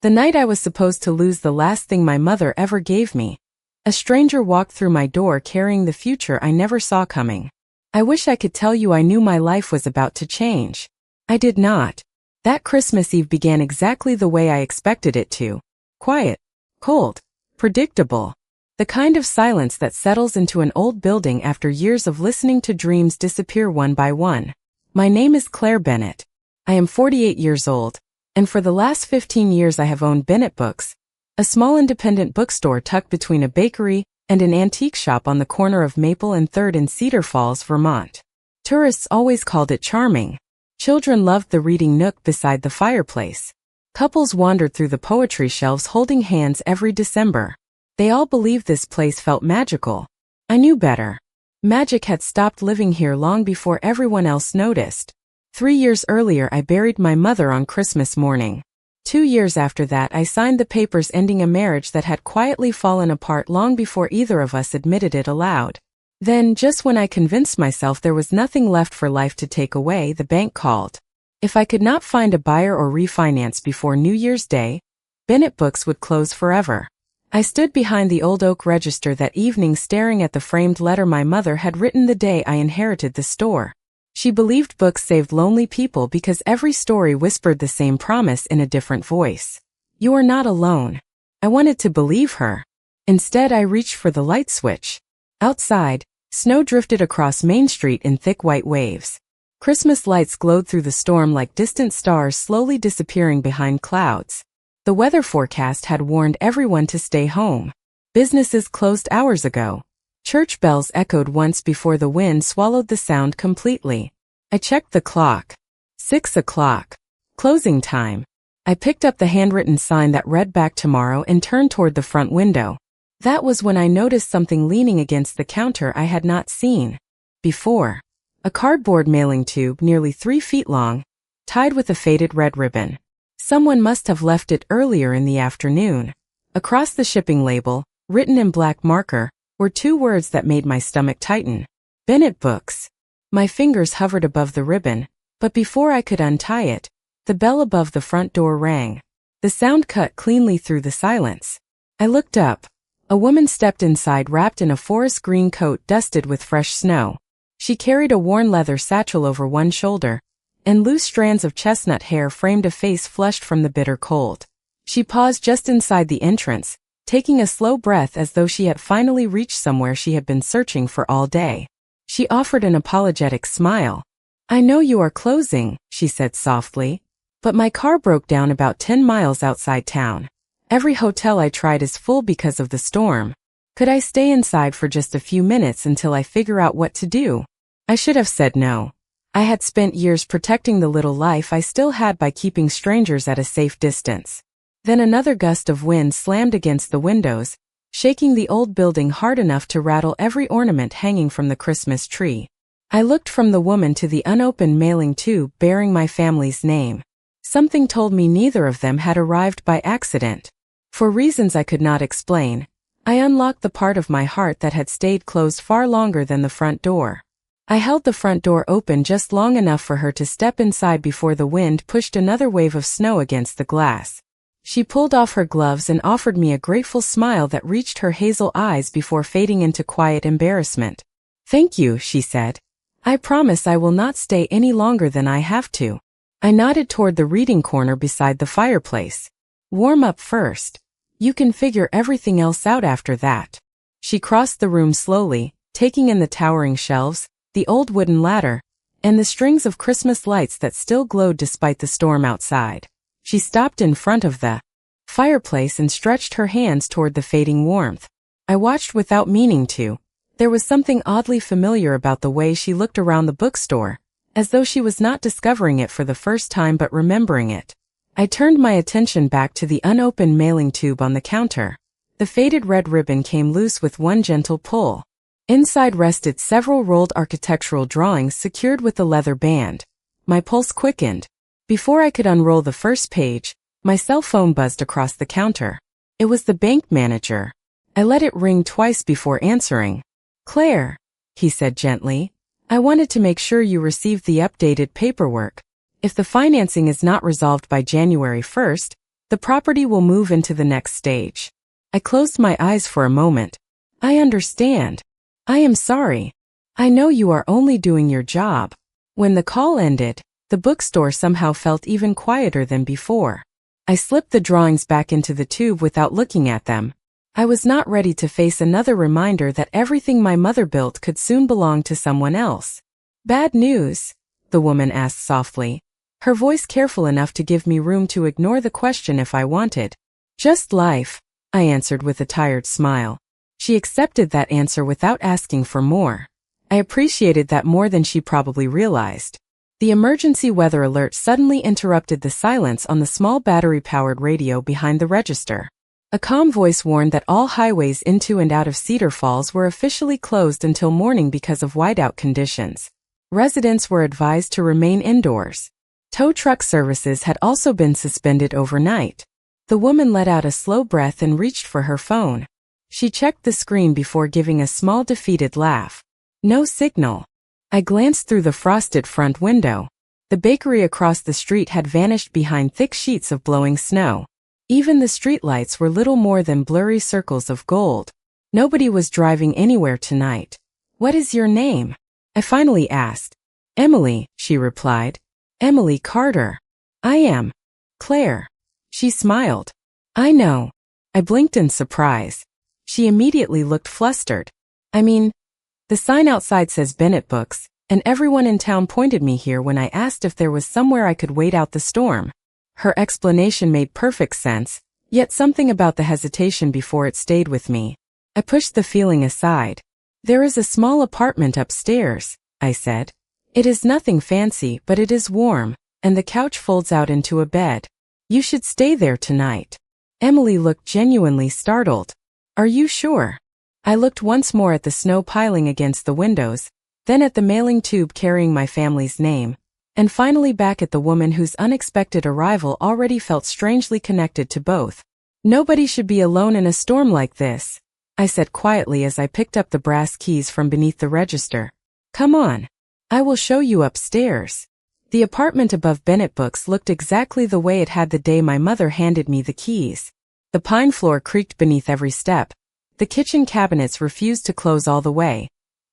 The night I was supposed to lose the last thing my mother ever gave me. A stranger walked through my door carrying the future I never saw coming. I wish I could tell you I knew my life was about to change. I did not. That Christmas Eve began exactly the way I expected it to. Quiet, cold, predictable. The kind of silence that settles into an old building after years of listening to dreams disappear one by one. My name is Claire Bennett. I am 48 years old, and for the last 15 years I have owned Bennett Books, a small independent bookstore tucked between a bakery and an antique shop on the corner of Maple and 3rd in Cedar Falls, Vermont. Tourists always called it charming. Children loved the reading nook beside the fireplace. Couples wandered through the poetry shelves holding hands every December. They all believed this place felt magical. I knew better. Magic had stopped living here long before everyone else noticed. 3 years earlier I buried my mother on Christmas morning. 2 years after that I signed the papers ending a marriage that had quietly fallen apart long before either of us admitted it aloud. Then, just when I convinced myself there was nothing left for life to take away, the bank called. If I could not find a buyer or refinance before New Year's Day, Bennett Books would close forever. I stood behind the old oak register that evening staring at the framed letter my mother had written the day I inherited the store. She believed books saved lonely people because every story whispered the same promise in a different voice. You are not alone. I wanted to believe her. Instead, I reached for the light switch. Outside, snow drifted across Main Street in thick white waves. Christmas lights glowed through the storm like distant stars slowly disappearing behind clouds. The weather forecast had warned everyone to stay home. Businesses closed hours ago. Church bells echoed once before the wind swallowed the sound completely. I checked the clock. 6 o'clock. Closing time. I picked up the handwritten sign that read "Back tomorrow" and turned toward the front window. That was when I noticed something leaning against the counter I had not seen before. A cardboard mailing tube nearly 3 feet long, tied with a faded red ribbon. Someone must have left it earlier in the afternoon. Across the shipping label, written in black marker, were 2 words that made my stomach tighten. Bennett Books. My fingers hovered above the ribbon, but before I could untie it, the bell above the front door rang. The sound cut cleanly through the silence. I looked up. A woman stepped inside wrapped in a forest green coat dusted with fresh snow. She carried a worn leather satchel over one shoulder, and loose strands of chestnut hair framed a face flushed from the bitter cold. She paused just inside the entrance, taking a slow breath as though she had finally reached somewhere she had been searching for all day. She offered an apologetic smile. "I know you are closing," she said softly, "but my car broke down about 10 miles outside town. Every hotel I tried is full because of the storm. Could I stay inside for just a few minutes until I figure out what to do?" I should have said no. I had spent years protecting the little life I still had by keeping strangers at a safe distance. Then another gust of wind slammed against the windows, shaking the old building hard enough to rattle every ornament hanging from the Christmas tree. I looked from the woman to the unopened mailing tube bearing my family's name. Something told me neither of them had arrived by accident. For reasons I could not explain, I unlocked the part of my heart that had stayed closed far longer than the front door. I held the front door open just long enough for her to step inside before the wind pushed another wave of snow against the glass. She pulled off her gloves and offered me a grateful smile that reached her hazel eyes before fading into quiet embarrassment. "Thank you," she said. "I promise I will not stay any longer than I have to." I nodded toward the reading corner beside the fireplace. "Warm up first. You can figure everything else out after that." She crossed the room slowly, taking in the towering shelves, the old wooden ladder, and the strings of Christmas lights that still glowed despite the storm outside. She stopped in front of the fireplace and stretched her hands toward the fading warmth. I watched without meaning to. There was something oddly familiar about the way she looked around the bookstore, as though she was not discovering it for the first time but remembering it. I turned my attention back to the unopened mailing tube on the counter. The faded red ribbon came loose with one gentle pull. Inside rested several rolled architectural drawings secured with a leather band. My pulse quickened. Before I could unroll the first page, my cell phone buzzed across the counter. It was the bank manager. I let it ring twice before answering. "Claire," he said gently, "I wanted to make sure you received the updated paperwork. If the financing is not resolved by January 1st, The property will move into the next stage. I closed my eyes for a moment. I understand. I am sorry. I know you are only doing your job. When the call ended, the bookstore somehow felt even quieter than before. I slipped the drawings back into the tube without looking at them. I was not ready to face another reminder that everything my mother built could soon belong to someone else. Bad news? The woman asked softly, her voice careful enough to give me room to ignore the question if I wanted. Just life, I answered with a tired smile. She accepted that answer without asking for more. I appreciated that more than she probably realized. The emergency weather alert suddenly interrupted the silence on the small battery-powered radio behind the register. A calm voice warned that all highways into and out of Cedar Falls were officially closed until morning because of whiteout conditions. Residents were advised to remain indoors. Tow truck services had also been suspended overnight. The woman let out a slow breath and reached for her phone. She checked the screen before giving a small defeated laugh. No signal. I glanced through the frosted front window. The bakery across the street had vanished behind thick sheets of blowing snow. Even the streetlights were little more than blurry circles of gold. Nobody was driving anywhere tonight. What is your name? I finally asked. Emily, she replied. Emily Carter. I am. Claire. She smiled. I know. I blinked in surprise. She immediately looked flustered. The sign outside says Bennett Books, and everyone in town pointed me here when I asked if there was somewhere I could wait out the storm. Her explanation made perfect sense, yet something about the hesitation before it stayed with me. I pushed the feeling aside. There is a small apartment upstairs, I said. It is nothing fancy, but it is warm, and the couch folds out into a bed. You should stay there tonight. Emily looked genuinely startled. Are you sure? I looked once more at the snow piling against the windows, then at the mailing tube carrying my family's name, and finally back at the woman whose unexpected arrival already felt strangely connected to both. Nobody should be alone in a storm like this, I said quietly as I picked up the brass keys from beneath the register. Come on. I will show you upstairs. The apartment above Bennett Books looked exactly the way it had the day my mother handed me the keys. The pine floor creaked beneath every step. The kitchen cabinets refused to close all the way,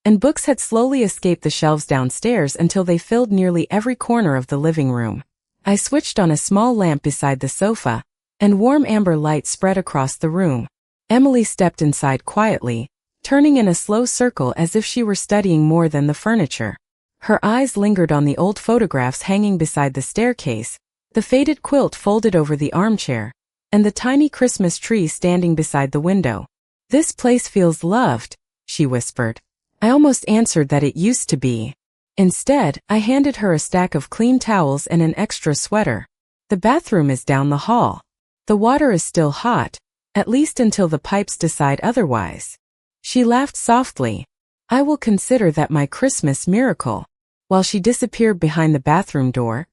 and books had slowly escaped the shelves downstairs until they filled nearly every corner of the living room. I switched on a small lamp beside the sofa, and warm amber light spread across the room. Emily stepped inside quietly, turning in a slow circle as if she were studying more than the furniture. Her eyes lingered on the old photographs hanging beside the staircase, the faded quilt folded over the armchair, and the tiny Christmas tree standing beside the window. This place feels loved, she whispered. I almost answered that it used to be. Instead, I handed her a stack of clean towels and an extra sweater. The bathroom is down the hall. The water is still hot, at least until the pipes decide otherwise. She laughed softly. I will consider that my Christmas miracle. While she disappeared behind the bathroom door,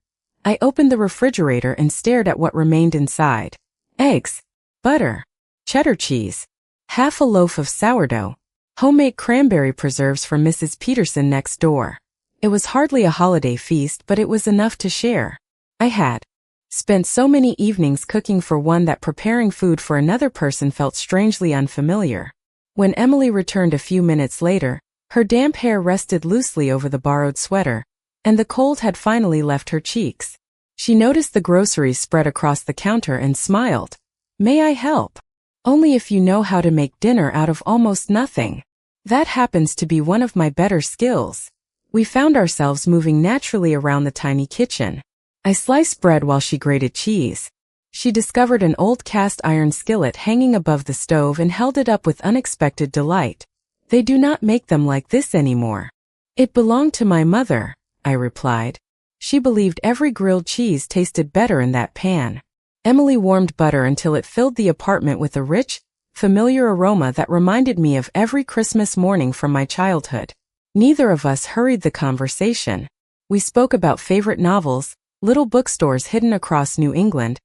I opened the refrigerator and stared at what remained inside. Eggs, butter, cheddar cheese, half a loaf of sourdough, homemade cranberry preserves from Mrs. Peterson next door. It was hardly a holiday feast, but it was enough to share. I had spent so many evenings cooking for one that preparing food for another person felt strangely unfamiliar. When Emily returned a few minutes later, her damp hair rested loosely over the borrowed sweater, and the cold had finally left her cheeks. She noticed the groceries spread across the counter and smiled. May I help? Only if you know how to make dinner out of almost nothing. That happens to be one of my better skills. We found ourselves moving naturally around the tiny kitchen. I sliced bread while she grated cheese. She discovered an old cast iron skillet hanging above the stove and held it up with unexpected delight. They do not make them like this anymore. It belonged to my mother, I replied. She believed every grilled cheese tasted better in that pan. Emily warmed butter until it filled the apartment with a rich, familiar aroma that reminded me of every Christmas morning from my childhood. Neither of us hurried the conversation. We spoke about favorite novels, little bookstores hidden across New England,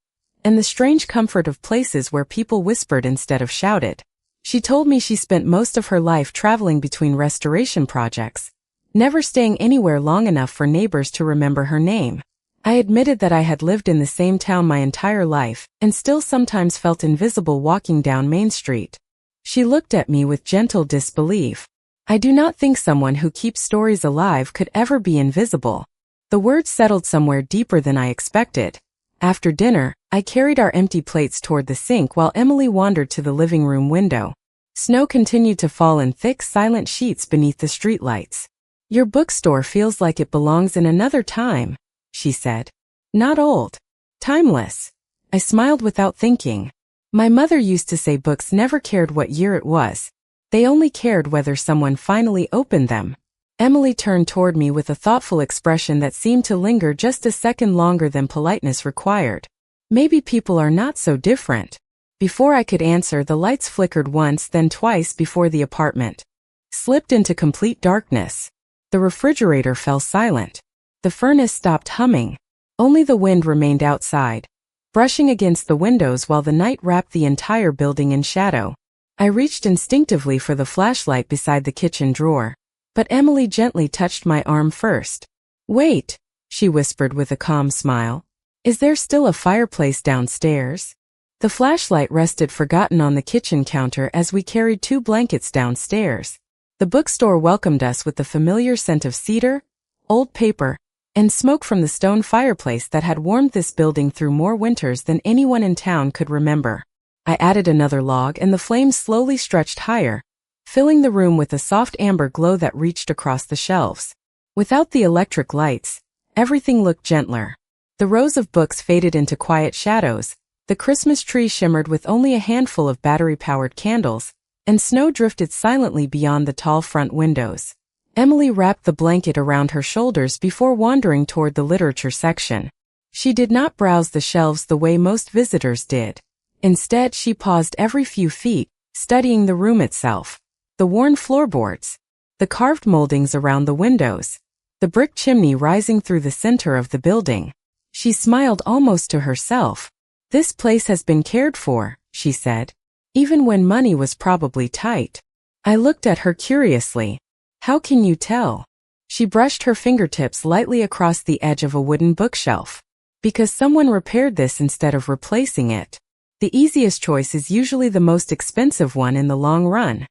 and the strange comfort of places where people whispered instead of shouted. She told me she spent most of her life traveling between restoration projects, never staying anywhere long enough for neighbors to remember her name. I admitted that I had lived in the same town my entire life, and still sometimes felt invisible walking down Main Street. She looked at me with gentle disbelief. I do not think someone who keeps stories alive could ever be invisible. The words settled somewhere deeper than I expected. After dinner, I carried our empty plates toward the sink while Emily wandered to the living room window. Snow continued to fall in thick, silent sheets beneath the streetlights. Your bookstore feels like it belongs in another time, she said. Not old. Timeless. I smiled without thinking. My mother used to say books never cared what year it was. They only cared whether someone finally opened them. Emily turned toward me with a thoughtful expression that seemed to linger just a second longer than politeness required. Maybe people are not so different. Before I could answer, the lights flickered once, then twice before the apartment slipped into complete darkness. The refrigerator fell silent. The furnace stopped humming. Only the wind remained outside, brushing against the windows while the night wrapped the entire building in shadow. I reached instinctively for the flashlight beside the kitchen drawer, but Emily gently touched my arm first. Wait, she whispered with a calm smile. Is there still a fireplace downstairs? The flashlight rested forgotten on the kitchen counter as we carried 2 blankets downstairs. The bookstore welcomed us with the familiar scent of cedar, old paper, and smoke from the stone fireplace that had warmed this building through more winters than anyone in town could remember. I added another log and the flames slowly stretched higher, filling the room with a soft amber glow that reached across the shelves. Without the electric lights, everything looked gentler. The rows of books faded into quiet shadows, the Christmas tree shimmered with only a handful of battery-powered candles, and snow drifted silently beyond the tall front windows. Emily wrapped the blanket around her shoulders before wandering toward the literature section. She did not browse the shelves the way most visitors did. Instead, she paused every few feet, studying the room itself. The worn floorboards, the carved moldings around the windows, the brick chimney rising through the center of the building. She smiled almost to herself. This place has been cared for, she said, even when money was probably tight. I looked at her curiously. How can you tell? She brushed her fingertips lightly across the edge of a wooden bookshelf. Because someone repaired this instead of replacing it. The easiest choice is usually the most expensive one in the long run.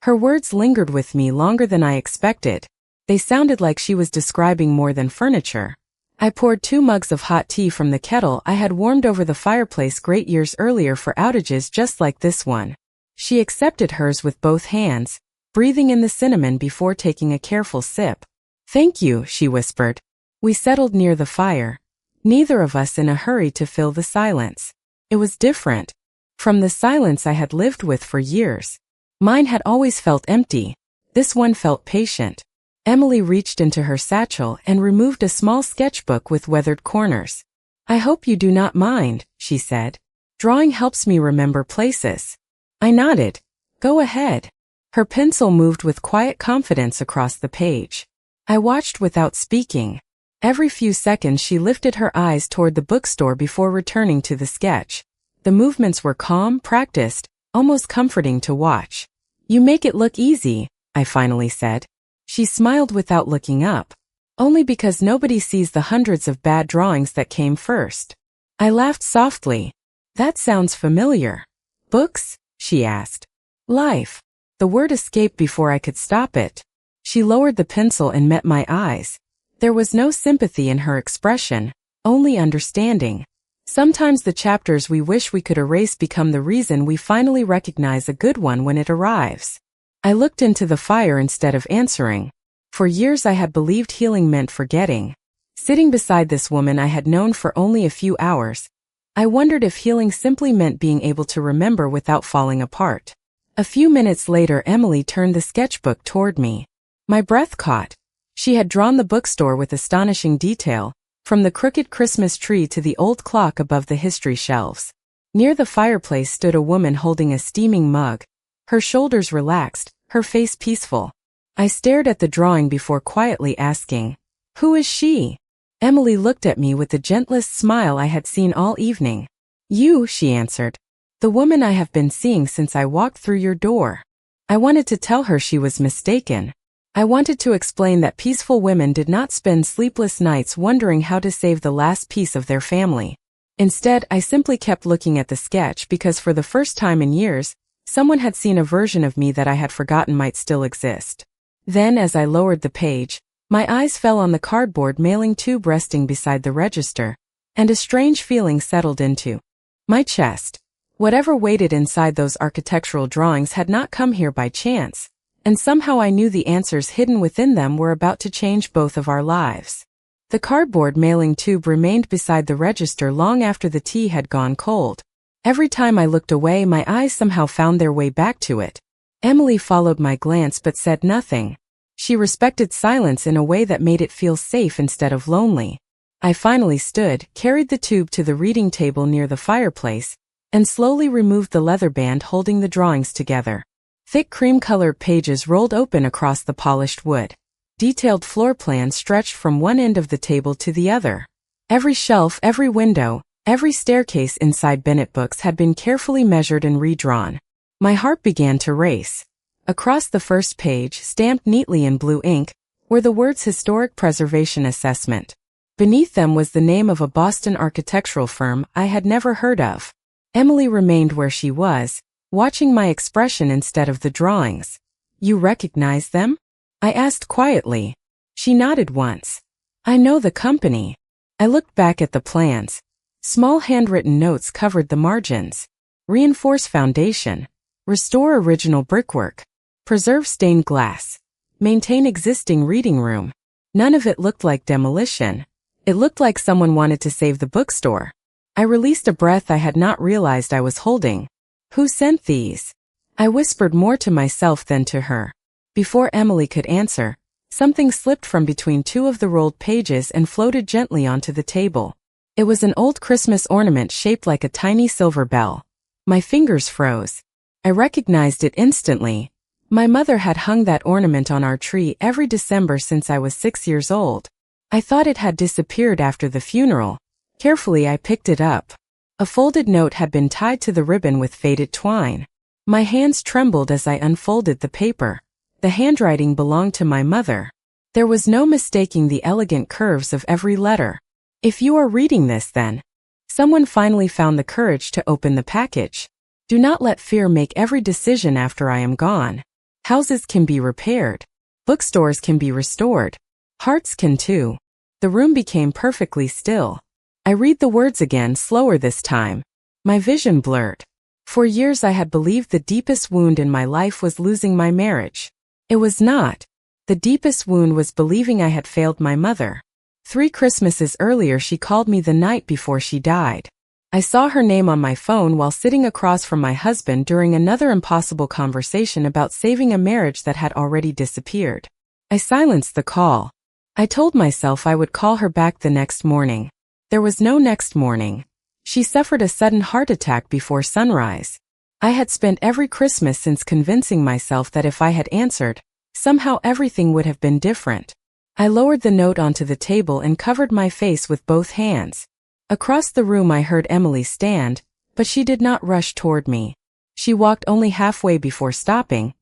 Her words lingered with me longer than I expected. They sounded like she was describing more than furniture. I poured 2 mugs of hot tea from the kettle I had warmed over the fireplace great years earlier for outages just like this one. She accepted hers with both hands, breathing in the cinnamon before taking a careful sip. Thank you, she whispered. We settled near the fire, neither of us in a hurry to fill the silence. It was different from the silence I had lived with for years. Mine had always felt empty. This one felt patient. Emily reached into her satchel and removed a small sketchbook with weathered corners. I hope you do not mind, she said. Drawing helps me remember places. I nodded. Go ahead. Her pencil moved with quiet confidence across the page. I watched without speaking. Every few seconds she lifted her eyes toward the bookstore before returning to the sketch. The movements were calm, practiced, almost comforting to watch. You make it look easy, I finally said. She smiled without looking up. Only because nobody sees the hundreds of bad drawings that came first. I laughed softly. That sounds familiar. Books? She asked. Life. The word escaped before I could stop it. She lowered the pencil and met my eyes. There was no sympathy in her expression, only understanding. Sometimes the chapters we wish we could erase become the reason we finally recognize a good one when it arrives. I looked into the fire instead of answering. For years I had believed healing meant forgetting. Sitting beside this woman I had known for only a few hours, I wondered if healing simply meant being able to remember without falling apart. A few minutes later, Emily turned the sketchbook toward me. My breath caught. She had drawn the bookstore with astonishing detail, from the crooked Christmas tree to the old clock above the history shelves. Near the fireplace stood a woman holding a steaming mug, her shoulders relaxed, her face peaceful. I stared at the drawing before quietly asking, "Who is she?" Emily looked at me with the gentlest smile I had seen all evening. "You," she answered. "The woman I have been seeing since I walked through your door." I wanted to tell her she was mistaken. I wanted to explain that peaceful women did not spend sleepless nights wondering how to save the last piece of their family. Instead, I simply kept looking at the sketch because for the first time in years, someone had seen a version of me that I had forgotten might still exist. Then, as I lowered the page, my eyes fell on the cardboard mailing tube resting beside the register, and a strange feeling settled into my chest. Whatever waited inside those architectural drawings had not come here by chance, and somehow I knew the answers hidden within them were about to change both of our lives. The cardboard mailing tube remained beside the register long after the tea had gone cold. Every time I looked away, my eyes somehow found their way back to it. Emily followed my glance but said nothing. She respected silence in a way that made it feel safe instead of lonely. I finally stood, carried the tube to the reading table near the fireplace, and slowly removed the leather band holding the drawings together. Thick cream-colored pages rolled open across the polished wood. Detailed floor plans stretched from one end of the table to the other. Every shelf, every window, every staircase inside Bennett Books had been carefully measured and redrawn. My heart began to race. Across the first page, stamped neatly in blue ink, were the words Historic Preservation Assessment. Beneath them was the name of a Boston architectural firm I had never heard of. Emily remained where she was, watching my expression instead of the drawings. "You recognize them?" I asked quietly. She nodded once. "I know the company." I looked back at the plans. Small handwritten notes covered the margins. Reinforce foundation. Restore original brickwork. Preserve stained glass. Maintain existing reading room. None of it looked like demolition. It looked like someone wanted to save the bookstore. I released a breath I had not realized I was holding. "Who sent these?" I whispered more to myself than to her. Before Emily could answer, something slipped from between two of the rolled pages and floated gently onto the table. It was an old Christmas ornament shaped like a tiny silver bell. My fingers froze. I recognized it instantly. My mother had hung that ornament on our tree every December since I was 6 years old. I thought it had disappeared after the funeral. Carefully, I picked it up. A folded note had been tied to the ribbon with faded twine. My hands trembled as I unfolded the paper. The handwriting belonged to my mother. There was no mistaking the elegant curves of every letter. "If you are reading this, then..." Someone finally found the courage to open the package. "Do not let fear make every decision after I am gone. Houses can be repaired. Bookstores can be restored. Hearts can too." The room became perfectly still. I read the words again, slower this time. My vision blurred. For years I had believed the deepest wound in my life was losing my marriage. It was not. The deepest wound was believing I had failed my mother. 3 Christmases earlier she called me the night before she died. I saw her name on my phone while sitting across from my husband during another impossible conversation about saving a marriage that had already disappeared. I silenced the call. I told myself I would call her back the next morning. There was no next morning. She suffered a sudden heart attack before sunrise. I had spent every Christmas since convincing myself that if I had answered, somehow everything would have been different. I lowered the note onto the table and covered my face with both hands. Across the room I heard Emily stand, but she did not rush toward me. She walked only halfway before stopping,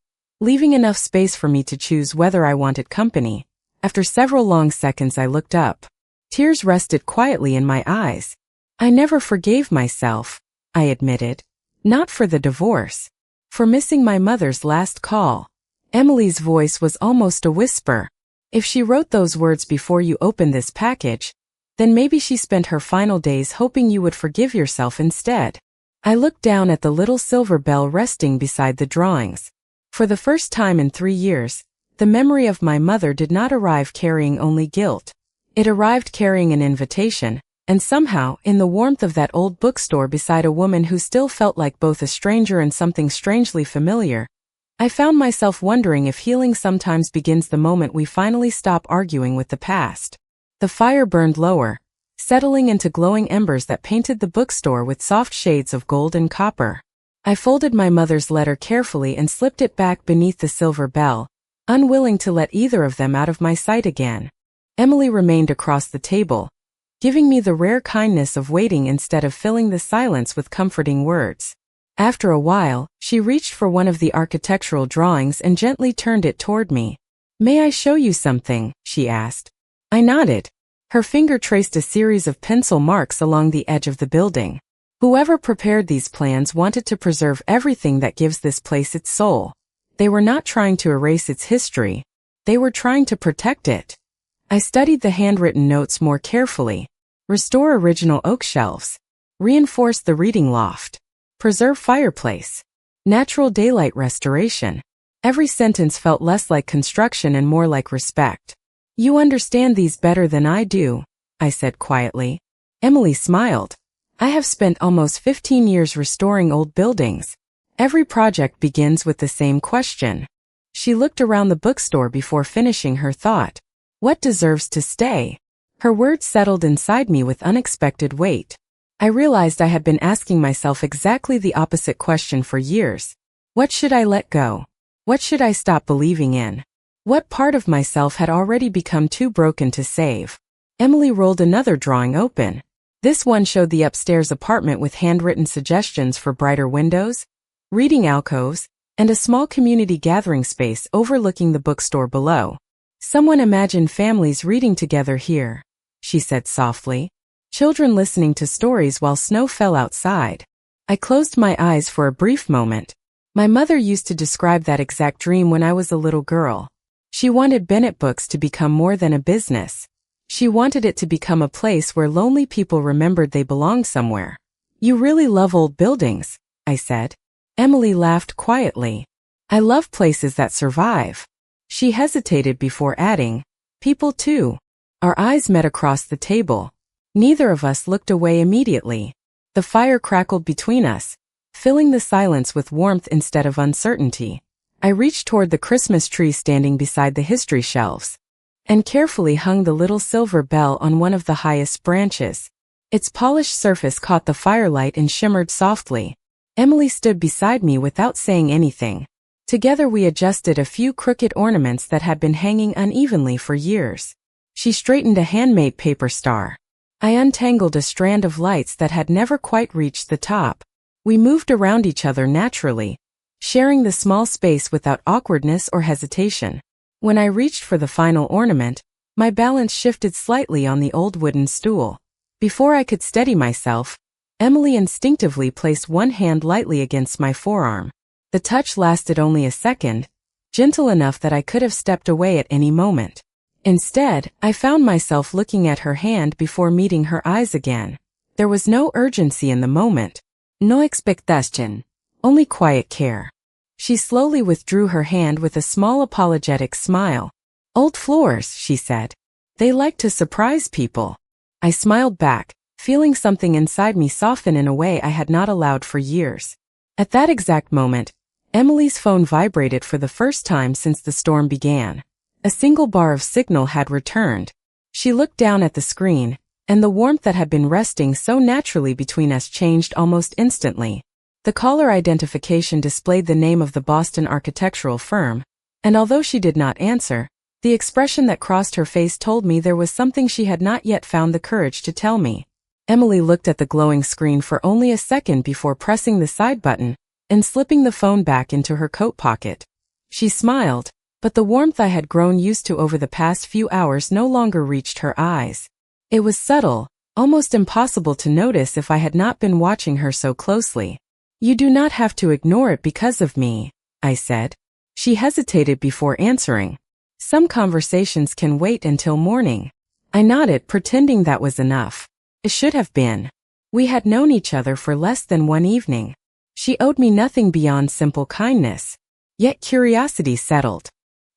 leaving enough space for me to choose whether I wanted company. After several long seconds I looked up. Tears rested quietly in my eyes. "I never forgave myself," I admitted. "Not for the divorce. For missing my mother's last call." Emily's voice was almost a whisper. "If she wrote those words before you opened this package, then maybe she spent her final days hoping you would forgive yourself instead." I looked down at the little silver bell resting beside the drawings. For the first time in 3 years, the memory of my mother did not arrive carrying only guilt. It arrived carrying an invitation, and somehow, in the warmth of that old bookstore beside a woman who still felt like both a stranger and something strangely familiar, I found myself wondering if healing sometimes begins the moment we finally stop arguing with the past. The fire burned lower, settling into glowing embers that painted the bookstore with soft shades of gold and copper. I folded my mother's letter carefully and slipped it back beneath the silver bell, unwilling to let either of them out of my sight again. Emily remained across the table, giving me the rare kindness of waiting instead of filling the silence with comforting words. After a while, she reached for one of the architectural drawings and gently turned it toward me. May I show you something? She asked. I nodded. Her finger traced a series of pencil marks along the edge of the building. Whoever prepared these plans wanted to preserve everything that gives this place its soul. They were not trying to erase its history. They were trying to protect it. I studied the handwritten notes more carefully. Restore original oak shelves. Reinforce the reading loft. Preserve fireplace. Natural daylight restoration. Every sentence felt less like construction and more like respect. You understand these better than I do, I said quietly. Emily smiled. I have spent almost 15 years restoring old buildings. Every project begins with the same question. She looked around the bookstore before finishing her thought. What deserves to stay? Her words settled inside me with unexpected weight. I realized I had been asking myself exactly the opposite question for years. What should I let go? What should I stop believing in? What part of myself had already become too broken to save? Emily rolled another drawing open. This one showed the upstairs apartment with handwritten suggestions for brighter windows, reading alcoves, and a small community gathering space overlooking the bookstore below. Someone imagined families reading together here, she said softly. Children listening to stories while snow fell outside. I closed my eyes for a brief moment. My mother used to describe that exact dream when I was a little girl. She wanted Bennett Books to become more than a business. She wanted it to become a place where lonely people remembered they belonged somewhere. You really love old buildings, I said. Emily laughed quietly. I love places that survive. She hesitated before adding, people too. Our eyes met across the table. Neither of us looked away immediately. The fire crackled between us, filling the silence with warmth instead of uncertainty. I reached toward the Christmas tree standing beside the history shelves, and carefully hung the little silver bell on one of the highest branches. Its polished surface caught the firelight and shimmered softly. Emily stood beside me without saying anything. Together we adjusted a few crooked ornaments that had been hanging unevenly for years. She straightened a handmade paper star. I untangled a strand of lights that had never quite reached the top. We moved around each other naturally, sharing the small space without awkwardness or hesitation. When I reached for the final ornament, my balance shifted slightly on the old wooden stool. Before I could steady myself, Emily instinctively placed one hand lightly against my forearm. The touch lasted only a second, gentle enough that I could have stepped away at any moment. Instead, I found myself looking at her hand before meeting her eyes again. There was no urgency in the moment. No expectation. Only quiet care. She slowly withdrew her hand with a small apologetic smile. Old floors, she said. They like to surprise people. I smiled back, feeling something inside me soften in a way I had not allowed for years. At that exact moment, Emily's phone vibrated for the first time since the storm began. A single bar of signal had returned. She looked down at the screen, and the warmth that had been resting so naturally between us changed almost instantly. The caller identification displayed the name of the Boston architectural firm, and although she did not answer, the expression that crossed her face told me there was something she had not yet found the courage to tell me. Emily looked at the glowing screen for only a second before pressing the side button and slipping the phone back into her coat pocket. She smiled, but the warmth I had grown used to over the past few hours no longer reached her eyes. It was subtle, almost impossible to notice if I had not been watching her so closely. You do not have to ignore it because of me, I said. She hesitated before answering. Some conversations can wait until morning. I nodded, pretending that was enough. It should have been. We had known each other for less than one evening. She owed me nothing beyond simple kindness. Yet curiosity settled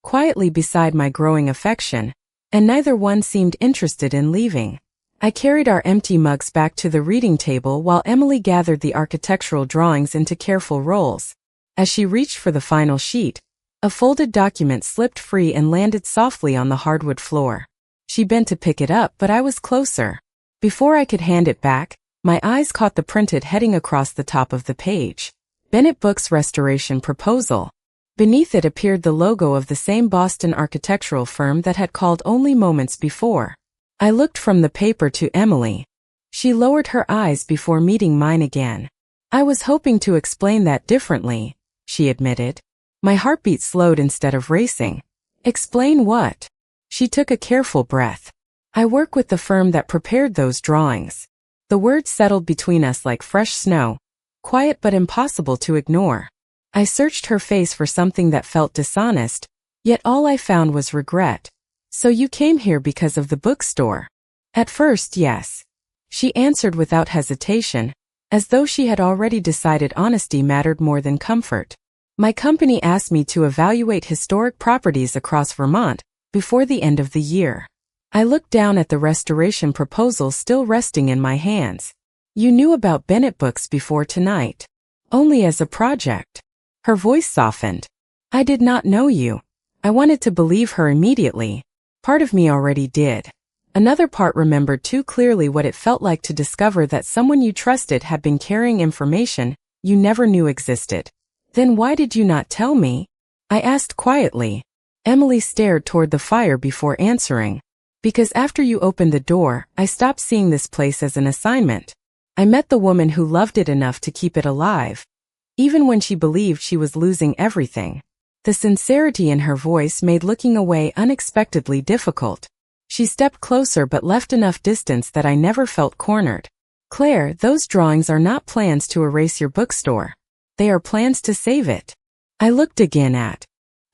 quietly beside my growing affection, and neither one seemed interested in leaving. I carried our empty mugs back to the reading table while Emily gathered the architectural drawings into careful rolls. As she reached for the final sheet, a folded document slipped free and landed softly on the hardwood floor. She bent to pick it up, but I was closer. Before I could hand it back, my eyes caught the printed heading across the top of the page. Bennett Books Restoration Proposal. Beneath it appeared the logo of the same Boston architectural firm that had called only moments before. I looked from the paper to Emily. She lowered her eyes before meeting mine again. I was hoping to explain that differently, she admitted. My heartbeat slowed instead of racing. Explain what? She took a careful breath. I work with the firm that prepared those drawings. The words settled between us like fresh snow, quiet but impossible to ignore. I searched her face for something that felt dishonest, yet all I found was regret. So you came here because of the bookstore? At first, yes. She answered without hesitation, as though she had already decided honesty mattered more than comfort. My company asked me to evaluate historic properties across Vermont before the end of the year. I looked down at the restoration proposal still resting in my hands. You knew about Bennett books before tonight. Only as a project. Her voice softened. I did not know you. I wanted to believe her immediately. Part of me already did. Another part remembered too clearly what it felt like to discover that someone you trusted had been carrying information you never knew existed. Then why did you not tell me? I asked quietly. Emily stared toward the fire before answering. Because after you opened the door, I stopped seeing this place as an assignment. I met the woman who loved it enough to keep it alive, even when she believed she was losing everything. The sincerity in her voice made looking away unexpectedly difficult. She stepped closer but left enough distance that I never felt cornered. Claire, those drawings are not plans to erase your bookstore. They are plans to save it. I looked again at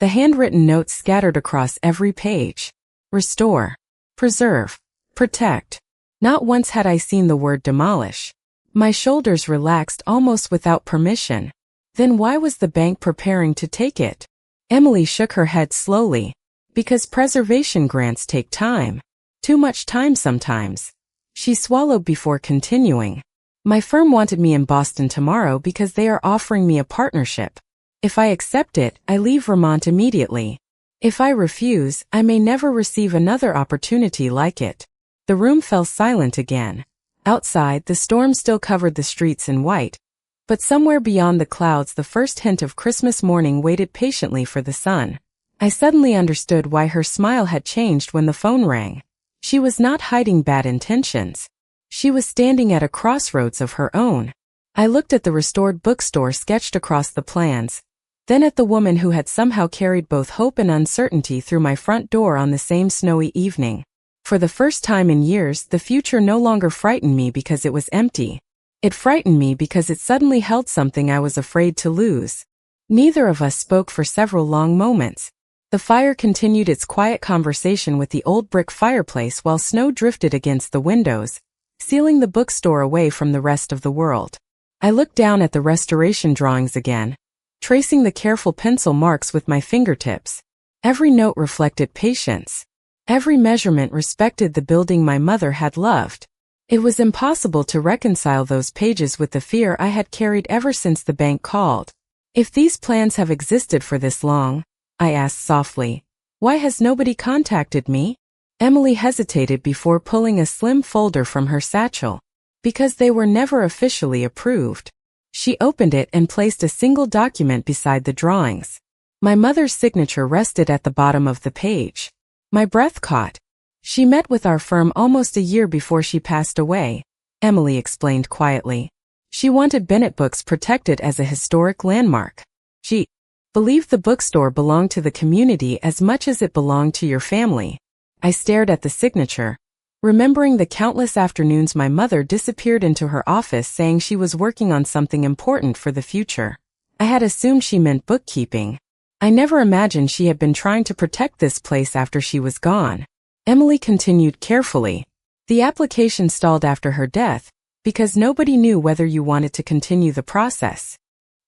the handwritten notes scattered across every page. Restore. Preserve. Protect. Not once had I seen the word demolish. My shoulders relaxed almost without permission. Then why was the bank preparing to take it? Emily shook her head slowly. Because preservation grants take time. Too much time sometimes. She swallowed before continuing. My firm wanted me in Boston tomorrow because they are offering me a partnership. If I accept it, I leave Vermont immediately. If I refuse, I may never receive another opportunity like it. The room fell silent again. Outside, the storm still covered the streets in white, but somewhere beyond the clouds the first hint of Christmas morning waited patiently for the sun. I suddenly understood why her smile had changed when the phone rang. She was not hiding bad intentions. She was standing at a crossroads of her own. I looked at the restored bookstore sketched across the plans, then at the woman who had somehow carried both hope and uncertainty through my front door on the same snowy evening. For the first time in years, the future no longer frightened me because it was empty. It frightened me because it suddenly held something I was afraid to lose. Neither of us spoke for several long moments. The fire continued its quiet conversation with the old brick fireplace while snow drifted against the windows, sealing the bookstore away from the rest of the world. I looked down at the restoration drawings again, tracing the careful pencil marks with my fingertips. Every note reflected patience. Every measurement respected the building my mother had loved. It was impossible to reconcile those pages with the fear I had carried ever since the bank called. If these plans have existed for this long, I asked softly, why has nobody contacted me? Emily hesitated before pulling a slim folder from her satchel. Because they were never officially approved. She opened it and placed a single document beside the drawings. My mother's signature rested at the bottom of the page. My breath caught. She met with our firm almost a year before she passed away, Emily explained quietly. She wanted Bennett books protected as a historic landmark. She believed the bookstore belonged to the community as much as it belonged to your family. I stared at the signature, remembering the countless afternoons my mother disappeared into her office saying she was working on something important for the future. I had assumed she meant bookkeeping. I never imagined she had been trying to protect this place after she was gone. Emily continued carefully. The application stalled after her death, because nobody knew whether you wanted to continue the process.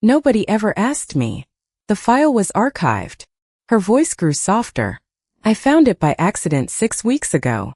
Nobody ever asked me. The file was archived. Her voice grew softer. I found it by accident 6 weeks ago.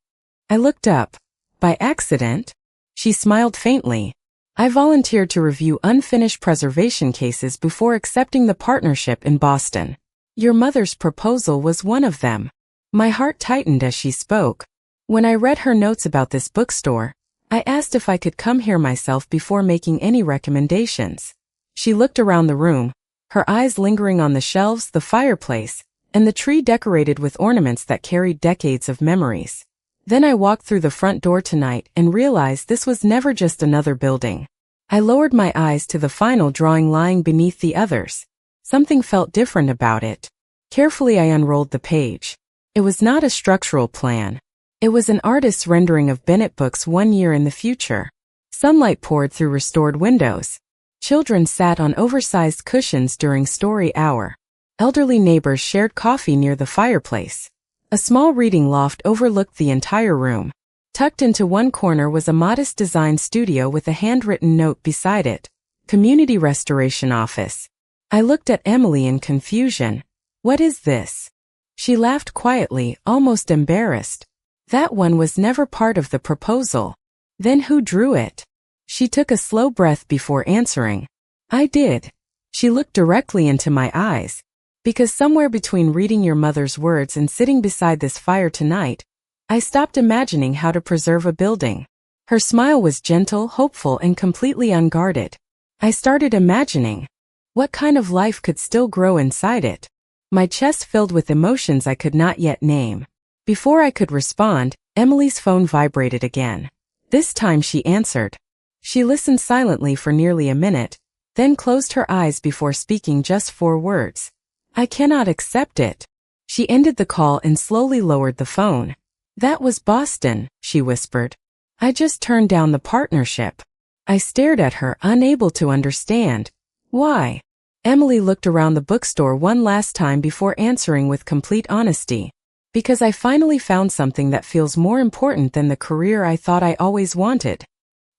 I looked up. By accident? She smiled faintly. I volunteered to review unfinished preservation cases before accepting the partnership in Boston. Your mother's proposal was one of them. My heart tightened as she spoke. When I read her notes about this bookstore, I asked if I could come here myself before making any recommendations. She looked around the room, her eyes lingering on the shelves, the fireplace, and the tree decorated with ornaments that carried decades of memories. Then I walked through the front door tonight and realized this was never just another building. I lowered my eyes to the final drawing lying beneath the others. Something felt different about it. Carefully I unrolled the page. It was not a structural plan. It was an artist's rendering of Bennett books 1 year in the future. Sunlight poured through restored windows. Children sat on oversized cushions during story hour. Elderly neighbors shared coffee near the fireplace. A small reading loft overlooked the entire room. Tucked into one corner was a modest design studio with a handwritten note beside it. Community Restoration Office. I looked at Emily in confusion. What is this? She laughed quietly, almost embarrassed. That one was never part of the proposal. Then who drew it? She took a slow breath before answering. I did. She looked directly into my eyes. Because somewhere between reading your mother's words and sitting beside this fire tonight, I stopped imagining how to preserve a building. Her smile was gentle, hopeful, and completely unguarded. I started imagining what kind of life could still grow inside it. My chest filled with emotions I could not yet name. Before I could respond, Emily's phone vibrated again. This time she answered. She listened silently for nearly a minute, then closed her eyes before speaking just 4 words. I cannot accept it. She ended the call and slowly lowered the phone. That was Boston, she whispered. I just turned down the partnership. I stared at her, unable to understand. Why? Emily looked around the bookstore one last time before answering with complete honesty. Because I finally found something that feels more important than the career I thought I always wanted.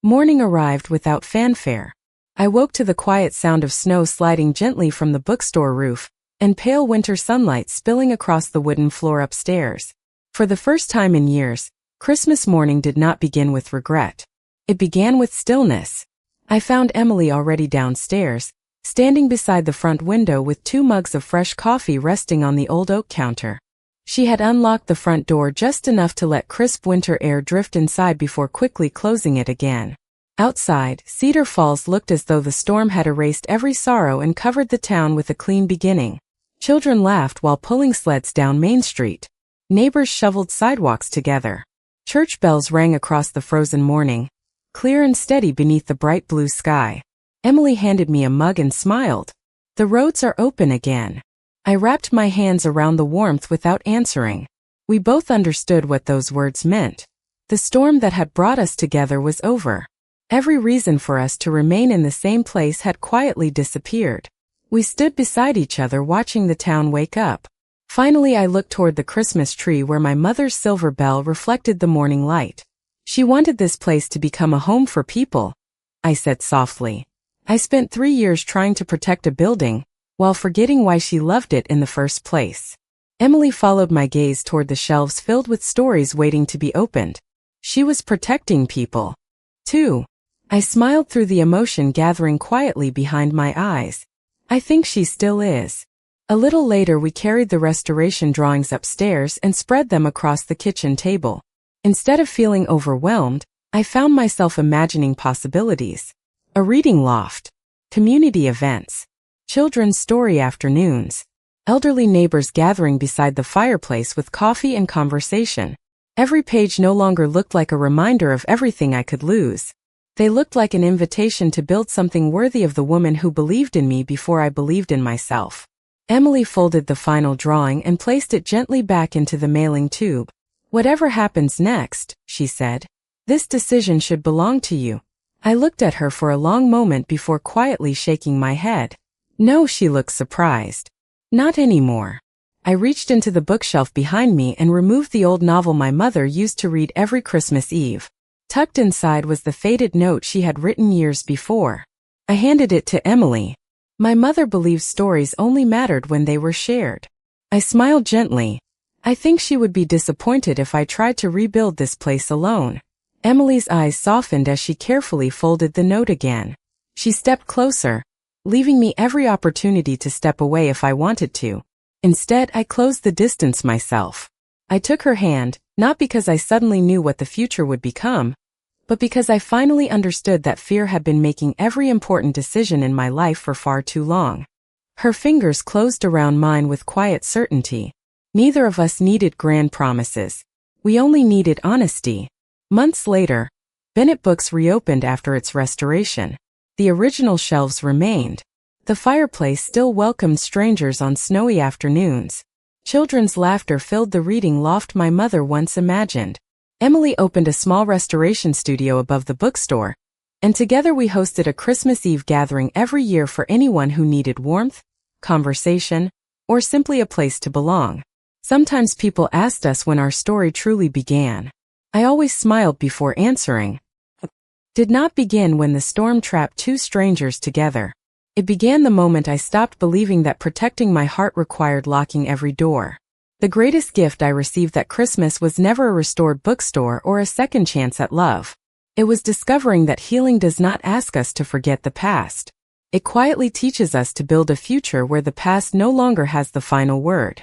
Morning arrived without fanfare. I woke to the quiet sound of snow sliding gently from the bookstore roof, and pale winter sunlight spilling across the wooden floor upstairs. For the first time in years, Christmas morning did not begin with regret. It began with stillness. I found Emily already downstairs, standing beside the front window with 2 mugs of fresh coffee resting on the old oak counter. She had unlocked the front door just enough to let crisp winter air drift inside before quickly closing it again. Outside, Cedar Falls looked as though the storm had erased every sorrow and covered the town with a clean beginning. Children laughed while pulling sleds down Main Street. Neighbors shoveled sidewalks together. Church bells rang across the frozen morning, clear and steady beneath the bright blue sky. Emily handed me a mug and smiled. The roads are open again. I wrapped my hands around the warmth without answering. We both understood what those words meant. The storm that had brought us together was over. Every reason for us to remain in the same place had quietly disappeared. We stood beside each other watching the town wake up. Finally I looked toward the Christmas tree where my mother's silver bell reflected the morning light. She wanted this place to become a home for people, I said softly. I spent 3 years trying to protect a building, while forgetting why she loved it in the first place. Emily followed my gaze toward the shelves filled with stories waiting to be opened. She was protecting people, too. I smiled through the emotion gathering quietly behind my eyes. I think she still is. A little later we carried the restoration drawings upstairs and spread them across the kitchen table. Instead of feeling overwhelmed, I found myself imagining possibilities. A reading loft, community events, children's story afternoons, elderly neighbors gathering beside the fireplace with coffee and conversation. Every page no longer looked like a reminder of everything I could lose. They looked like an invitation to build something worthy of the woman who believed in me before I believed in myself. Emily folded the final drawing and placed it gently back into the mailing tube. Whatever happens next, she said, this decision should belong to you. I looked at her for a long moment before quietly shaking my head. No, she looked surprised. Not anymore. I reached into the bookshelf behind me and removed the old novel my mother used to read every Christmas Eve. Tucked inside was the faded note she had written years before. I handed it to Emily. My mother believed stories only mattered when they were shared. I smiled gently. I think she would be disappointed if I tried to rebuild this place alone. Emily's eyes softened as she carefully folded the note again. She stepped closer, leaving me every opportunity to step away if I wanted to. Instead, I closed the distance myself. I took her hand, not because I suddenly knew what the future would become, but because I finally understood that fear had been making every important decision in my life for far too long. Her fingers closed around mine with quiet certainty. Neither of us needed grand promises. We only needed honesty. Months later, Bennett Books reopened after its restoration. The original shelves remained. The fireplace still welcomed strangers on snowy afternoons. Children's laughter filled the reading loft my mother once imagined. Emily opened a small restoration studio above the bookstore, and together we hosted a Christmas Eve gathering every year for anyone who needed warmth, conversation, or simply a place to belong. Sometimes people asked us when our story truly began. I always smiled before answering. Did not begin when the storm trapped two strangers together. It began the moment I stopped believing that protecting my heart required locking every door. The greatest gift I received that Christmas was never a restored bookstore or a second chance at love. It was discovering that healing does not ask us to forget the past. It quietly teaches us to build a future where the past no longer has the final word.